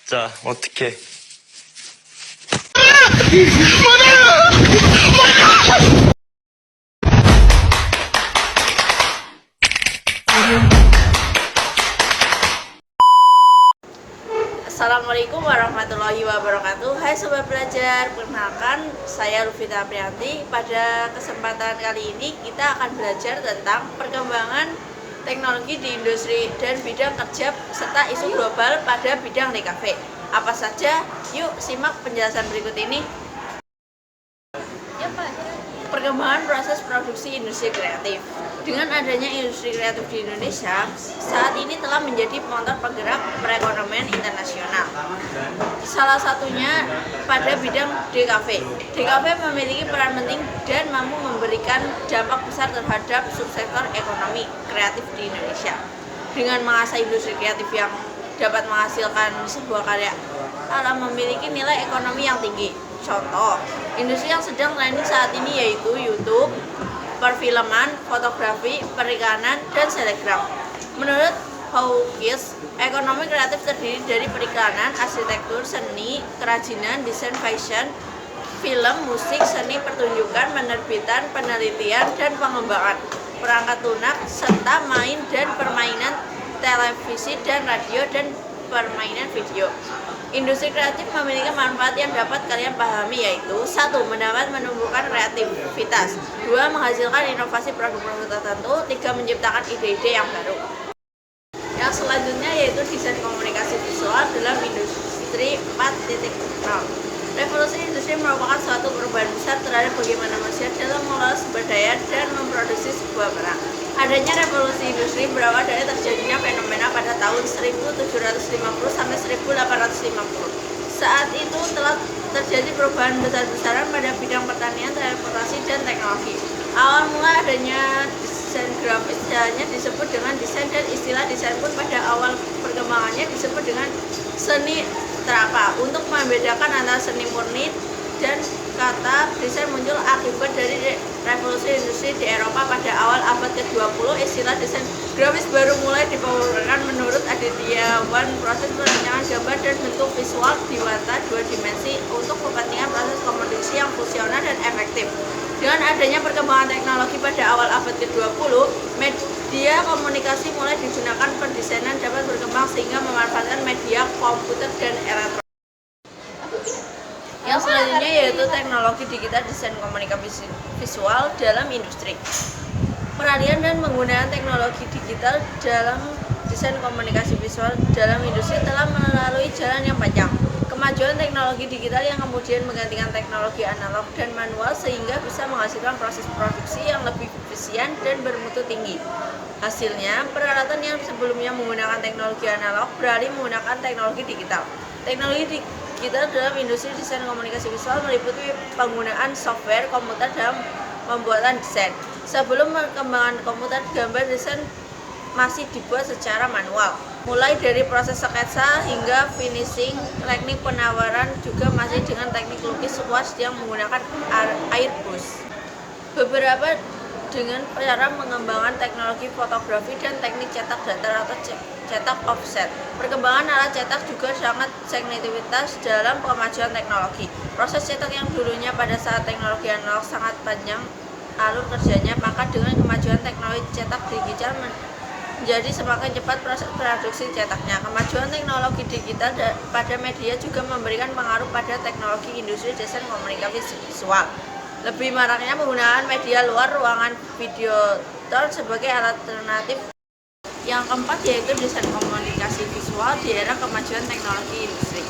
자, 어떻게? Assalamualaikum warahmatullahi wabarakatuh. Hai sobat belajar, perkenalkan saya Rufita Aprianti. Pada kesempatan kali ini kita akan belajar tentang perkembangan teknologi di industri dan bidang kerja serta isu global pada bidang DKV. Apa saja? Yuk simak penjelasan berikut ini. Perkembangan proses produksi industri kreatif. Dengan adanya industri kreatif di Indonesia, saat ini telah menjadi motor penggerak perekonomian internasional. Salah satunya pada bidang DKV. DKV memiliki peran penting dan mampu memberikan dampak besar terhadap subsektor ekonomi kreatif di Indonesia. Dengan mengasah industri kreatif yang dapat menghasilkan sebuah karya alam memiliki nilai ekonomi yang tinggi. Contoh, industri yang sedang trending saat ini yaitu YouTube, perfilman, fotografi, perikanan, dan selegram. Menurut Hawkins, ekonomi kreatif terdiri dari perikanan, arsitektur, seni, kerajinan, desain fashion, film, musik, seni pertunjukan, penerbitan, penelitian, dan pengembangan, perangkat lunak, serta main dan permainan televisi dan radio, dan permainan video. Industri kreatif memiliki manfaat yang dapat kalian pahami yaitu 1. Mendapat menumbuhkan kreativitas, 2. Menghasilkan inovasi produk-produk tertentu, 3. Menciptakan ide-ide yang baru. Yang selanjutnya yaitu desain komunikasi visual dalam industri 4.0. Revolusi industri merupakan suatu perubahan besar terhadap bagaimana manusia dalam mengelola sumber daya dan memproduksi sebuah barang. Adanya revolusi industri berawal dari terjadinya fenomena pada tahun 1750 sampai 1850. Saat itu telah terjadi perubahan besar-besaran pada bidang pertanian, transportasi, dan teknologi. Awal mula adanya desain grafis hanya disebut dengan desain, dan istilah desain pun pada awal perkembangannya disebut dengan seni terapa. Untuk membedakan antara seni murni dan kata desain muncul akibat dari revolusi industri di Eropa pada awal abad ke-20. Istilah desain grafis baru mulai dipopulerkan menurut Adityawan. Proses perancangan gambar dan bentuk visual diwata dua dimensi untuk kepentingan proses komunikasi yang fungsional dan efektif. Dengan adanya perkembangan teknologi pada awal abad ke-20, media komunikasi mulai digunakan, pendesainan dapat berkembang sehingga memanfaatkan media komputer dan elektronik. Yang selanjutnya yaitu teknologi digital desain komunikasi visual dalam industri. Peralihan dan penggunaan teknologi digital dalam desain komunikasi visual dalam industri telah melalui jalan yang panjang. Kemajuan teknologi digital yang kemudian menggantikan teknologi analog dan manual sehingga bisa menghasilkan proses produksi yang lebih efisien dan bermutu tinggi. Hasilnya, peralatan yang sebelumnya menggunakan teknologi analog beralih menggunakan teknologi digital. Teknologi digital dalam industri desain komunikasi visual meliputi penggunaan software komputer dalam pembuatan desain. Sebelum perkembangan komputer, gambar desain masih dibuat secara manual. Mulai dari proses sketsa hingga finishing, teknik penawaran juga masih dengan teknik lukis wash yang menggunakan airbrush. Beberapa dengan cara mengembangkan teknologi fotografi dan teknik cetak datar atau cetak offset. Perkembangan alat cetak juga sangat signifikan dalam kemajuan teknologi. Proses cetak yang dulunya pada saat teknologi analog sangat panjang alur kerjanya, maka dengan kemajuan teknologi cetak digital menjadi semakin cepat proses produksi cetaknya. Kemajuan teknologi digital pada media juga memberikan pengaruh pada teknologi industri desain komunikasi visual. Lebih maraknya penggunaan media luar ruangan videoton sebagai alternatif. Yang keempat yaitu desain komunikasi visual di era kemajuan teknologi industri.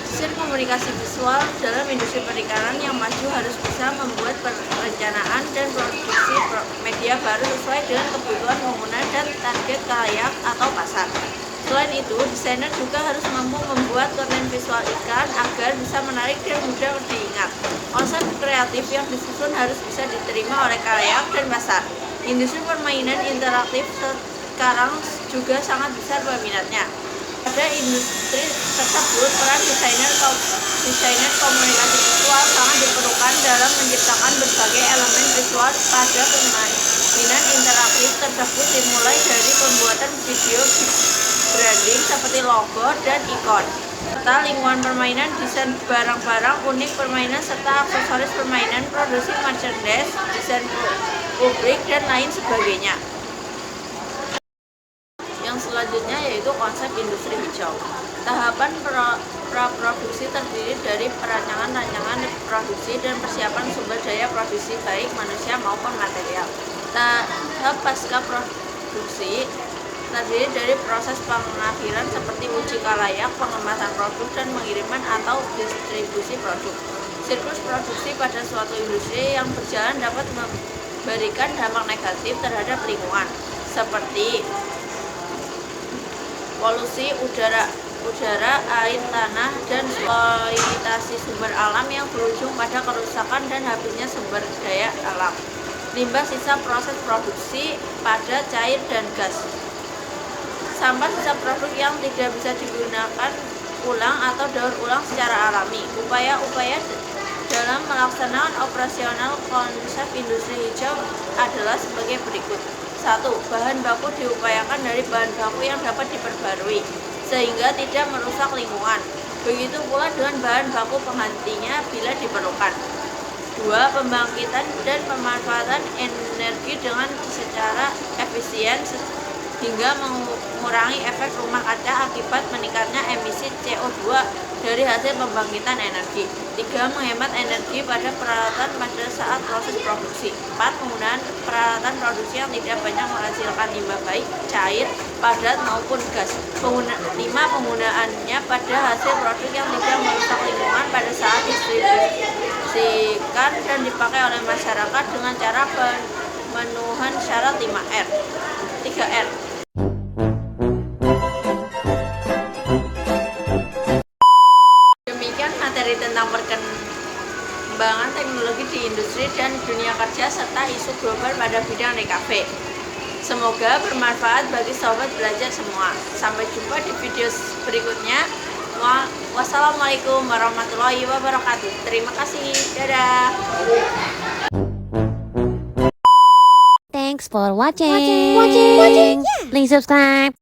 Desain komunikasi visual dalam industri perikanan yang maju harus bisa membuat perencanaan dan produksi media baru sesuai dengan kebutuhan pengguna dan target khalayak atau pasar. Selain itu, desainer juga harus mampu membuat konten visual iklan agar bisa menarik dan mudah diingat. Konsep kreatif yang disusun harus bisa diterima oleh khalayak dan pasar. Industri permainan interaktif sekarang juga sangat besar peminatnya. Pada industri tersebut, peran desainer komunikasi visual sangat diperlukan dalam menciptakan berbagai elemen visual pada permainan interaktif tersebut, dimulai dari pembuatan video branding seperti logo dan ikon, serta lingkungan permainan, desain barang-barang unik permainan, serta aksesoris permainan, produksi merchandise, desain publik, dan lain sebagainya. Yang selanjutnya yaitu konsep industri hijau. Tahapan praproduksi terdiri dari perancangan produksi dan persiapan sumber daya produksi baik manusia maupun material. Tahap pasca produksi terdiri dari proses pengakhiran seperti uji kalayak, pengemasan produk, dan pengiriman atau distribusi produk. Siklus produksi pada suatu industri yang berjalan dapat memberikan dampak negatif terhadap lingkungan, seperti polusi udara, air, tanah, dan eksploitasi sumber alam yang berujung pada kerusakan dan habisnya sumber daya alam. Limbah sisa proses produksi pada cair dan gas. Sampah sisa produk yang tidak bisa digunakan ulang atau daur ulang secara alami. Upaya-upaya dalam melaksanakan operasional konsep industri hijau adalah sebagai berikut. 1. Bahan baku diupayakan dari bahan baku yang dapat diperbarui, sehingga tidak merusak lingkungan. Begitu pula dengan bahan baku penggantinya bila diperlukan. 2. Pembangkitan dan pemanfaatan energi dengan secara efisien hingga mengurangi efek rumah kaca akibat meningkatnya emisi CO2 dari hasil pembangkitan energi. 3. Menghemat energi pada peralatan pada saat proses produksi. 4. Penggunaan peralatan produksi yang tidak banyak menghasilkan limbah baik cair, padat maupun gas. 5. Penggunaannya pada hasil produk yang tidak merusak lingkungan pada saat distribusikan dan dipakai oleh masyarakat dengan cara pemenuhan syarat 3R. Demikian materi tentang perkembangan teknologi di industri dan dunia kerja serta isu global pada bidang DKV. Semoga bermanfaat bagi sobat belajar semua. Sampai jumpa di video berikutnya. Wassalamualaikum warahmatullahi wabarakatuh. Terima kasih. Dadah. Thanks for watching. Please subscribe.